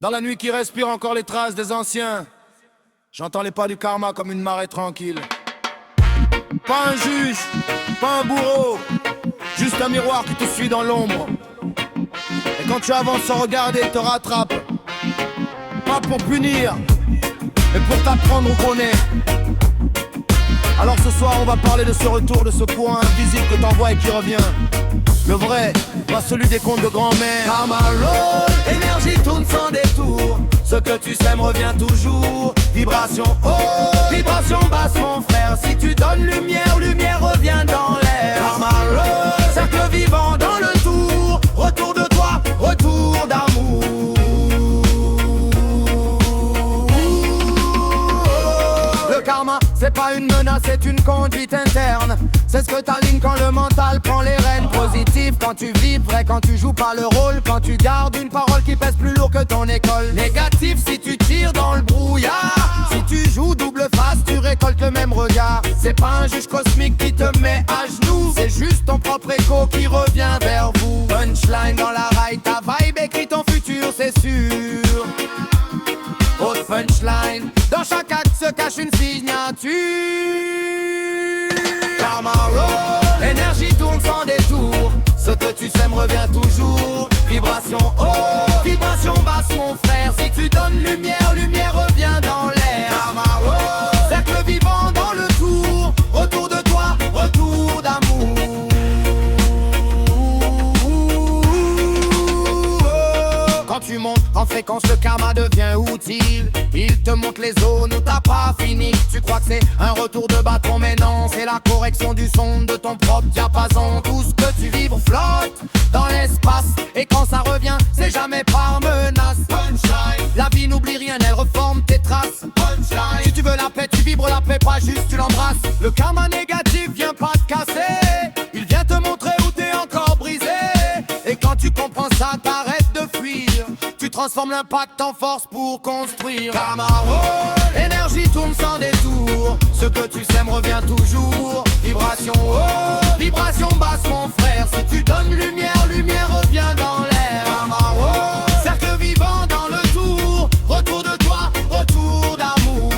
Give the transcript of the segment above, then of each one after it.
Dans la nuit qui respire encore les traces des anciens, j'entends les pas du karma comme une marée tranquille. Pas un juge, pas un bourreau, juste un miroir qui te suit dans l'ombre. Et quand tu avances sans regarder, il te rattrape. Pas pour punir, mais pour t'apprendre où qu'on est. Alors ce soir on va parler de ce retour, de ce courant invisible que t'envoies et qui revient. Le vrai, pas celui des contes de grand-mère. Karma roll, énergie tourne sans détour. Ce que tu sèmes revient toujours. Vibration haute, vibration basse mon frère. Si tu donnes lumière, lumière revient dans l'air. Karma roll, cercle vivant dans le tour. Retour de toi, retour d'amour. Le karma, c'est pas une menace, c'est une conduite interne. C'est ce que t'alignes quand le mental prend les rênes. Positif quand tu vibres, vrai quand tu joues pas le rôle. Quand tu gardes une parole qui pèse plus lourd que ton école. Négatif si tu tires dans le brouillard. Si tu joues double face, tu récoltes le même regard. C'est pas un juge cosmique qui te met à genoux. C'est juste ton propre écho qui revient vers vous. Punchline dans la raille, ta vibe écrit ton futur, c'est sûr. Haute punchline, dans chaque acte se cache une signature. Karma roll, énergie tourne sans détour. Ce que tu sèmes revient toujours. Vibration haute, vibration basse mon frère. Si tu donnes lumière, lumière revient dans l'air. Karma roll, cercle vivant dans le tour. Retour de toi, retour d'amour. Quand tu montes en fréquence, le karma devient utile. Il te montre les zones où t'as pas fini. Tu crois que c'est un retour de bâton, mais non, c'est la correction du son de ton propre diapason. Tout ce que tu vibres flotte dans l'espace. Et quand ça revient, c'est jamais par menace. Punchline. La vie n'oublie rien, elle reforme tes traces. Punchline. Si tu veux la paix, tu vibres la paix, pas juste tu l'embrasses. Le karma négatif vient pas te casser. Il vient te montrer où t'es encore brisé. Et quand tu comprends ça, t'arrêtes de fuir. Tu transformes l'impact en force pour construire. Karma roll, énergie tourne sans détour. Ce que tu sèmes revient toujours. Vibration haute, vibration basse mon frère. Si tu donnes lumière, lumière revient dans l'air. Karma roll, cercle vivant dans le tour. Retour de toi, retour d'amour.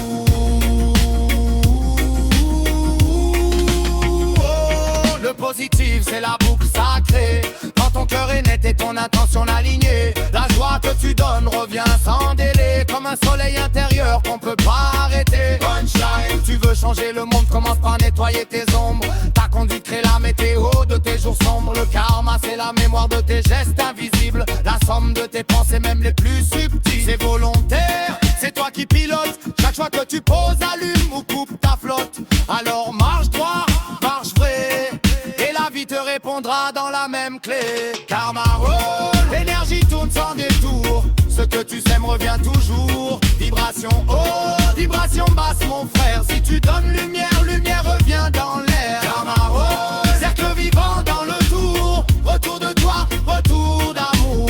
Oh, le positif c'est la boucle sacrée. Quand ton cœur est net et ton intention alignée, la joie que tu donnes revient sans délai. Comme un soleil intérieur qu'on peut pas arrêter. Punchline. Tu veux changer le monde, commence par nettoyer tes ombres. Ta conduite crée la météo de tes jours sombres. Le karma c'est la mémoire de tes gestes invisibles. La somme de tes pensées même les plus subtiles. C'est volontaire, c'est toi qui pilotes. Chaque fois que tu poses, allume ou coupe ta flotte. Alors marche droit, marche vrai, et la vie te répondra dans la même clé. Karma roll, l'énergie tourne sans détour. Ce que tu sèmes revient toujours. Vibration haute, vibration basse mon frère. Si tu donnes lumière, lumière revient dans l'air. Karma roll, cercle vivant dans le tour. Retour de toi, retour d'amour.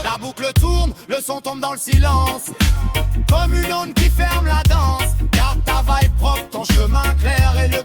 La boucle tourne, le son tombe dans le silence. Comme une onde qui ferme la danse. Garde ta vibe propre, ton chemin clair et le